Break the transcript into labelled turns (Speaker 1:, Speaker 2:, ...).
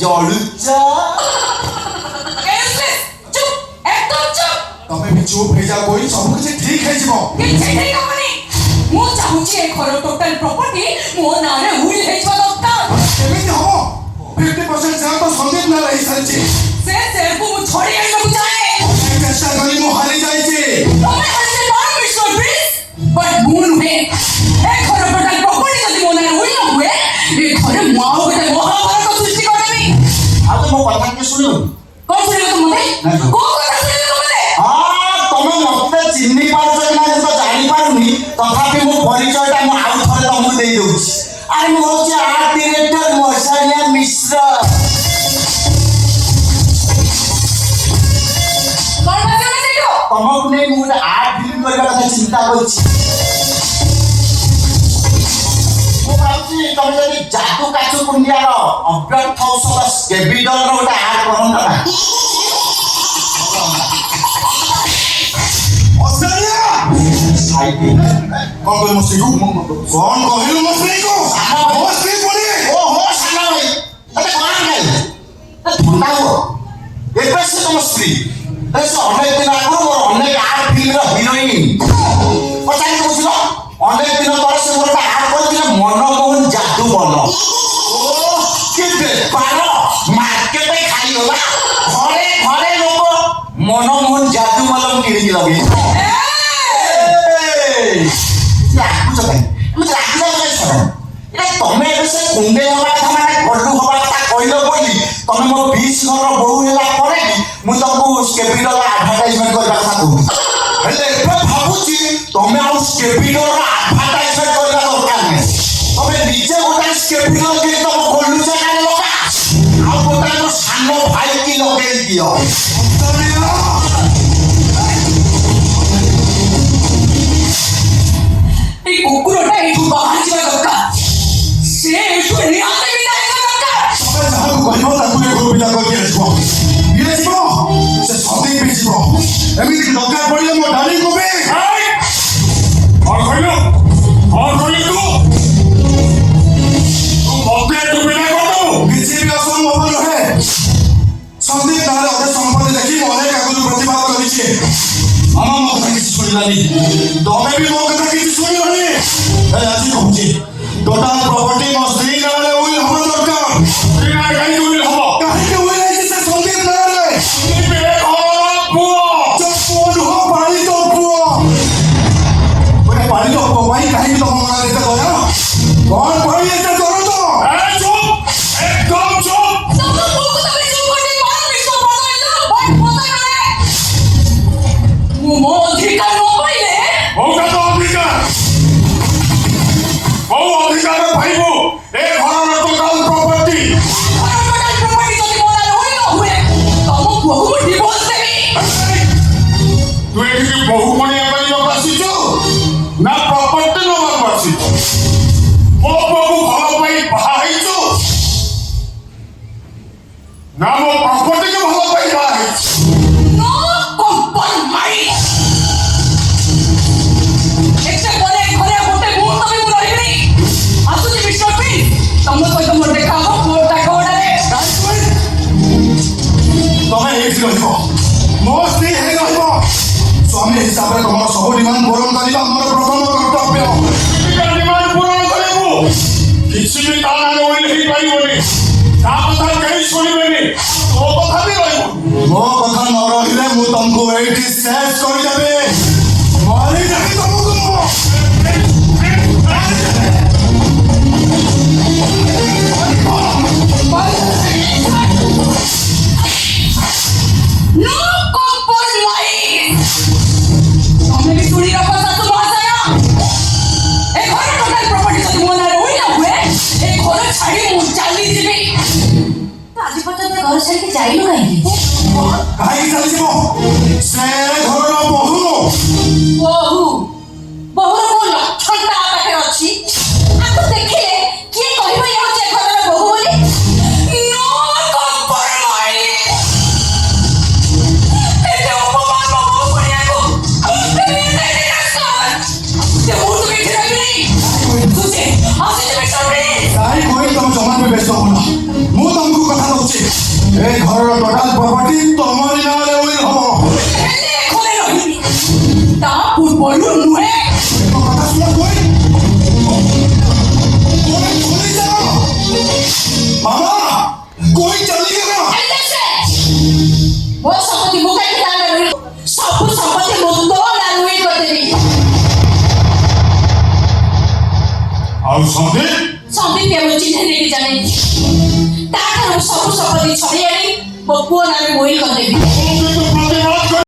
Speaker 1: जलुचा
Speaker 2: चुप एकदम चुप
Speaker 1: तमे भी चुप हे जा कोई सब कुछ ठीक है जीवो
Speaker 2: किछ ठीक हबनी मु चाहूची ए घर टोटल प्रॉपर्टी मो नारे हुई हे छ दरकार
Speaker 1: केमिति हो 50% से तो संदीप ना रही सच्ची
Speaker 2: से को मु छोड़ी आइ न चाहे
Speaker 1: चेष्टा करी मु हारी जाई छी
Speaker 2: तमे हसे बार मिस्टर प्लीज बट मून में ए घर टोटल प्रॉपर्टी जदी मो नारे हुई न हुए ए घर माओ बेटे महाभारत सृष्टि करबी
Speaker 1: आ तो मो कथा के सुनु
Speaker 2: कौन सुनियो तुम मते को कथा सुनियो तुम मते
Speaker 1: हां तमे मते चिन्नी पारछ कि ना तो जानि पारुनी तथापि मो परिचयटा मु आउ थरे तमु देई दउछि अरे मु होछि आर्ट डायरेक्टर मोसानिया मिश्र
Speaker 2: कौन बात में सेठो
Speaker 1: तमक नै मु आर्ट फिल्म करबा कथा चिंता करछि मु भाबछि तमे जदि जादू काचु कुंडियार अव्यर्थ औषध स्केबिडल रो गोटे आर्ट करंता ना मोसानिया साइड कौन कहलो मस्ती को कौन कहलो मस्ती को मस्ती बोली ओ हो साला भाई अरे कौन है थोड़ा हो एबे से तुम स्त्री ऐसे अनेक दिन आगु मोर अनेक आर्ट फिल्म रो हीरोइन पचारि बुझलो अनेक दिन तोर से मोर आर्ट करथिले मनमोहन जादू बनो ओ के पारो मार्केट में खाई होला घरे घरे लोग मनमोहन जादू मलम किनि लगे तमे से कुंडे हवा था गल्लू हवा था कहलो बोली तमे मो 20 घर बहु होला परे मु तमको स्केपिडल एडवर्टाइजमेंट करबा था कहू हेले एबे भाबुची तमे आ स्केपिडल एडवर्टाइजमेंट करबा दरकार नै तमे निजे गोटा स्केपिडल के तम गल्लू जका लगा आ गोटा तो सानो भाई की लगे दियो
Speaker 2: ए कुकुरटा एठू बाहर जिवा दरकार से एठू नियाते विदाय दरकार
Speaker 1: तमे जहां कहबो ताकू ए गो बिदा कर के जीवो ये जीवो से सदी पे जीवो एमिति दरकार पड़िले मो डाली को बे और कहलो तू मते तू बिना करदो किसी भी असंभव नहे संदीप तारे अधे संपत्ति देखि मने कागज प्रतिवाद करिছে आमा मो कथा किछ सुनिलानी तमे भी मो कथा किछ सुनिलानी ए आजी कहूची टोटल प्रॉपर्टी मो स्त्री नाले उइल हम दरकार स्त्री ना काई उइल हम काहे के उइल है से संदीप नाले संदीप ए पुओ चपोन हो पानी तो पुओ ओरे पानी तो पुओ भाई काहे तो हम नाले ते गया कौन भाई ऐसे करो तो ए चुप एकदम चुप
Speaker 2: सब लोग को तमे चुप करके बाहर मिस्टर बदल बट पता करे मो अधिकार नो पाइले
Speaker 1: होगा तो अधिकार ओ अधिकार भाईबो ए घरर टोटल प्रॉपर्टी
Speaker 2: टोटल प्रॉपर्टी जदी मोरा होई न हुए तम बहु डिवोर्स देबी
Speaker 1: तू एठी बहु मणिया करियो बसिछु ना प्रॉपर्टी नो बसिछु ओ बहु भलो पाई भाईछु ना मो प्रॉपर्टी के भलो पाई भाईछु
Speaker 2: नो कॉम्प्रोमाइज एकसे बोले घरे होते मुंह तभी मु रहिबी आसुजी मिस्टर प्लीज तम सहित मोर देखा हो मोर ताको ओडरे
Speaker 1: तमे एठी रहिबो मो स्त्री हे रहिबो स्वामी हिसाब रे तमर सब डिमांड पूर्ण करिबा हमर प्रथम कर्तव्य टिका डिमांड पूर्ण करिबो किछि भी ताना होई नहीं पाइबोनी ता कथा कहि सुनिबेनी तो कथा भी रहिबो मो कथा न रहिले मु तुमको एठी सेट कर देबे मारी नहीं तुमको
Speaker 2: नो कॉम्प्रोमाइज हमने भी सुनी रखा था तो भाषा ए घर टोटल प्रॉपर्टी जदी मोना होई न हुए ए घर छाड़ी मु चाली जीबी आज पर्यंत घर छाड़ी के जाइलो काहे
Speaker 1: काहे चली जीवो से घरर बहु
Speaker 2: बहु बहुर को लक्षण ता पाखे अछि आको देखिले के कहबो या जे घरर बहु बोली नो कॉम्प्रोमाइज ए उपमान बहु कोनिया को ते दे कासन ते बहुत बैठे रही तुझे आज जे बैठा रे
Speaker 1: काहे कोई तुम जमान में व्यस्त होना मु तुमको कथा दउछि ଆଉ ସନ୍ଦୀପ
Speaker 2: ସନ୍ଦୀପ କେବେ ଚିହ୍ନି ନେଇକି ଜାଣିଛି ତାଠାରୁ ସବୁ ସମ୍ପତ୍ତି ଛଡେଇ ଆଣି ମୋ ପୁଅ ନାଁରେ ମୋହି କରିଦେବି।
Speaker 1: କିନ୍ତୁ ପ୍ରତିବାଦ